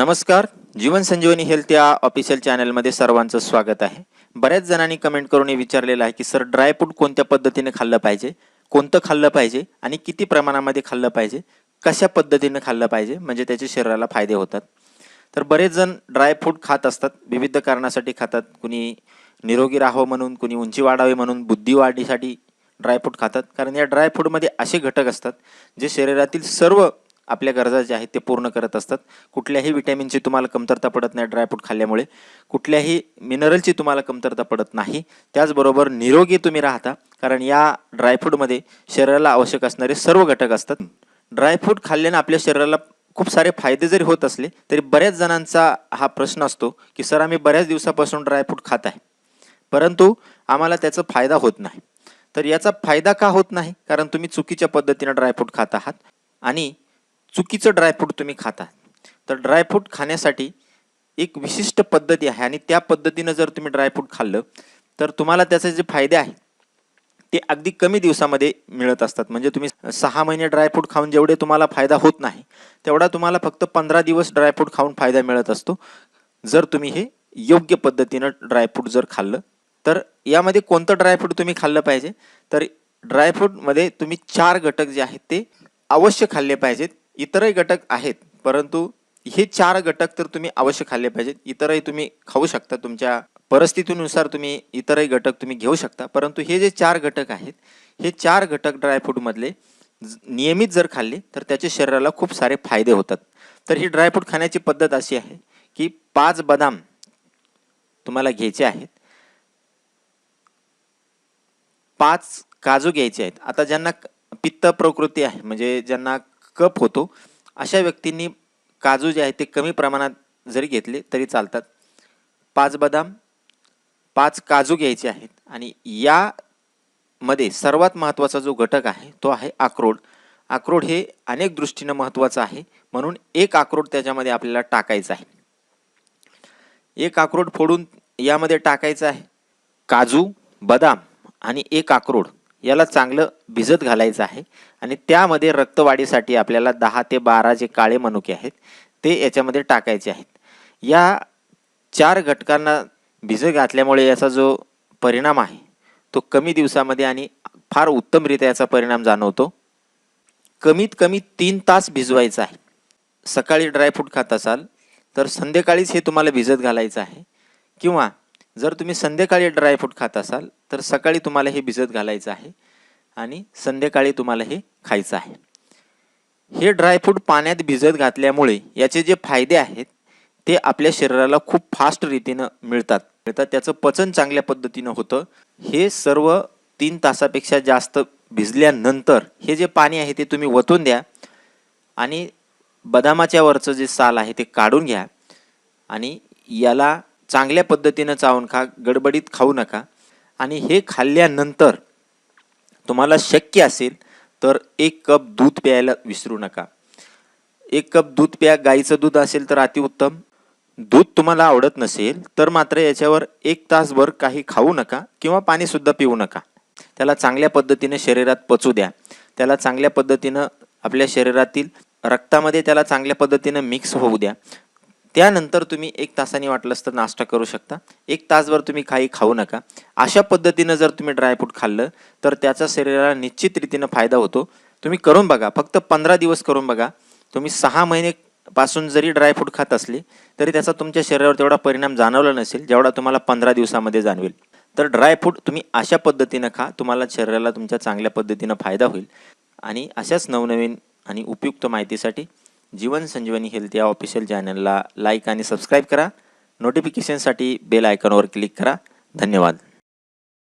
नमस्कार. जीवन संजीवनी हेल्थ या ऑफिशियल चॅनलमध्ये सर्वांचं स्वागत आहे. बऱ्याच जणांनी कमेंट करून विचारलेलं आहे की सर ड्रायफ्रूट कोणत्या पद्धतीने खाल्लं पाहिजे, कोणतं खाल्लं पाहिजे आणि किती प्रमाणामध्ये खाल्लं पाहिजे, कशा पद्धतीने खाल्लं पाहिजे म्हणजे त्याचे शरीराला फायदे होतात. तर बरेच जण ड्रायफ्रूट खात असतात, विविध कारणासाठी खातात. कुणी निरोगी राहावं म्हणून, कुणी उंची वाढावी म्हणून, बुद्धी वाढीसाठी ड्रायफ्रूट खातात. कारण या ड्रायफ्रूटमध्ये असे घटक असतात जे शरीरातील सर्व आपल्या गरजा ज्या आहेत ते पूर्ण करत असतात. कुठल्याही विटॅमिनची तुम्हाला कमतरता पडत नाही ड्रायफ्रूट खाल्ल्यामुळे, कुठल्याही मिनरलची तुम्हाला कमतरता पडत नाही. त्याचबरोबर निरोगी तुम्ही राहता, कारण या ड्रायफ्रूटमध्ये शरीराला आवश्यक असणारे सर्व घटक असतात. ड्रायफ्रूट खाल्ल्याने आपल्या शरीराला खूप सारे फायदे जरी होत असले तरी बऱ्याच जणांचा हा प्रश्न असतो की सर आम्ही बऱ्याच दिवसापासून ड्रायफ्रूट खात आहे, परंतु आम्हाला त्याचा फायदा होत नाही. तर याचा फायदा का होत नाही? कारण तुम्ही चुकीच्या पद्धतीने ड्रायफ्रूट खात आहात आणि चुकीचं ड्रायफ्रूट तुम्ही खाता. तर ड्रायफ्रूट खाण्यासाठी एक विशिष्ट पद्धती आहे आणि त्या पद्धतीनं जर तुम्ही ड्रायफ्रूट खाल्लं तर तुम्हाला त्याचे जे फायदे आहेत ते अगदी कमी दिवसामध्ये मिळत असतात. म्हणजे तुम्ही 6 महिने ड्रायफ्रूट खाऊन जेवढे तुम्हाला फायदा होत नाही तेवढा तुम्हाला फक्त 15 दिवस ड्रायफ्रूट खाऊन फायदा मिळत असतो, जर तुम्ही हे योग्य पद्धतीनं ड्रायफ्रूट जर खाल्लं. तर यामध्ये कोणतं ड्रायफ्रूट तुम्ही खाल्लं पाहिजे? तर ड्रायफ्रूटमध्ये तुम्ही 4 घटक जे आहेत ते अवश्य खाल्ले पाहिजेत. इतरही घटक आहेत, परंतु हे 4 घटक तर तुम्ही अवश्य खाल्ले पाहिजेत. इतरही तुम्ही खाऊ शकता, तुमच्या परिस्थितीनुसार तुम्ही इतरही घटक तुम्ही घेऊ शकता. परंतु हे जे 4 घटक आहेत, हे 4 घटक ड्रायफ्रूटमधले नियमित जर खाल्ले तर त्याच्या शरीराला खूप सारे फायदे होतात. तर ही ड्रायफ्रूट खाण्याची पद्धत अशी आहे की 5 बदाम तुम्हाला घ्यायचे आहेत, 5 काजू घ्यायचे आहेत. आता ज्यांना पित्त प्रकृती आहे म्हणजे ज्यांना कफ होतो अशा व्यक्तींनी काजू जे आहेत ते कमी प्रमाणात जरी घेतले तरी चालतात. 5 बदाम, 5 काजू घ्यायचे आहेत आणि यामध्ये सर्वात महत्त्वाचा जो घटक आहे तो आहे अक्रोड. अक्रोड हे अनेक दृष्टीनं महत्त्वाचं आहे, म्हणून एक अक्रोड त्याच्यामध्ये आपल्याला टाकायचं आहे. एक अक्रोड फोडून यामध्ये टाकायचं आहे. काजू, बदाम आणि एक अक्रोड याला चांगलं भिजत घालायचं आहे आणि त्यामध्ये रक्तवाढीसाठी आपल्याला 10 ते 12 जे काळे मनुके आहेत ते याच्यामध्ये टाकायचे आहेत. या 4 घटकांना भिजत घातल्यामुळे याचा जो परिणाम आहे तो कमी दिवसामध्ये आणि फार उत्तमरित्या याचा परिणाम जाणवतो. कमीत कमी 3 तास भिजवायचं आहे. सकाळी ड्रायफ्रूट खात असाल तर संध्याकाळीच हे तुम्हाला भिजत घालायचं आहे, किंवा जर तुम्ही संध्याकाळी ड्रायफ्रूट खात असाल तर सकाळी तुम्हाला हे भिजत घालायचं आहे आणि संध्याकाळी तुम्हाला हे खायचं आहे. हे ड्रायफ्रूट पाण्यात भिजत घातल्यामुळे याचे जे फायदे आहेत ते आपल्या शरीराला खूप फास्ट रीतीनं मिळतात. त्याचं पचन चांगल्या पद्धतीनं होतं. हे सर्व 3 तासापेक्षा जास्त भिजल्यानंतर हे जे पाणी आहे ते तुम्ही वतून द्या आणि बदामाच्या वरचं जे साल आहे ते काढून घ्या आणि याला चांगल्या पद्धतीनं चावून खा, गडबडीत खाऊ नका. आणि हे खाल्ल्यानंतर तुम्हाला शक्य असेल तर 1 कप दूध प्यायला विसरू नका. 1 कप दूध प्या. गाईचं दूध असेल तर अतिउत्तम. दूध तुम्हाला आवडत नसेल तर मात्र याच्यावर 1 तासभर काही खाऊ नका किंवा पाणीसुद्धा पिऊ नका. त्याला चांगल्या पद्धतीने शरीरात पचू द्या. त्याला चांगल्या पद्धतीनं आपल्या शरीरातील रक्तामध्ये त्याला चांगल्या पद्धतीनं मिक्स होऊ द्या. त्यानंतर तुम्ही 1 तासाने वाटलंच तर नाश्ता करू शकता. 1 तासभर तुम्ही काही खाऊ नका. अशा पद्धतीनं जर तुम्ही ड्रायफ्रूट खाल्लं तर त्याचा शरीराला निश्चित रीतीनं फायदा होतो. तुम्ही करून बघा, फक्त 15 दिवस करून बघा. तुम्ही 6 महिनेपासून जरी ड्रायफ्रूट खात असले तरी त्याचा तुमच्या शरीरावर तेवढा परिणाम जाणवला नसेल जेवढा तुम्हाला 15 दिवसामध्ये जाणवेल. तर ड्रायफ्रूट तुम्ही अशा पद्धतीनं खा, तुम्हाला शरीराला तुमच्या चांगल्या पद्धतीनं फायदा होईल. आणि अशाच नवनवीन आणि उपयुक्त माहितीसाठी जीवन संजीवनी हेल्थ या ऑफिशियल चॅनलला लाईक आणि सबस्क्राईब करा. नोटिफिकेशनसाठी बेल आयकॉनवर क्लिक करा. धन्यवाद.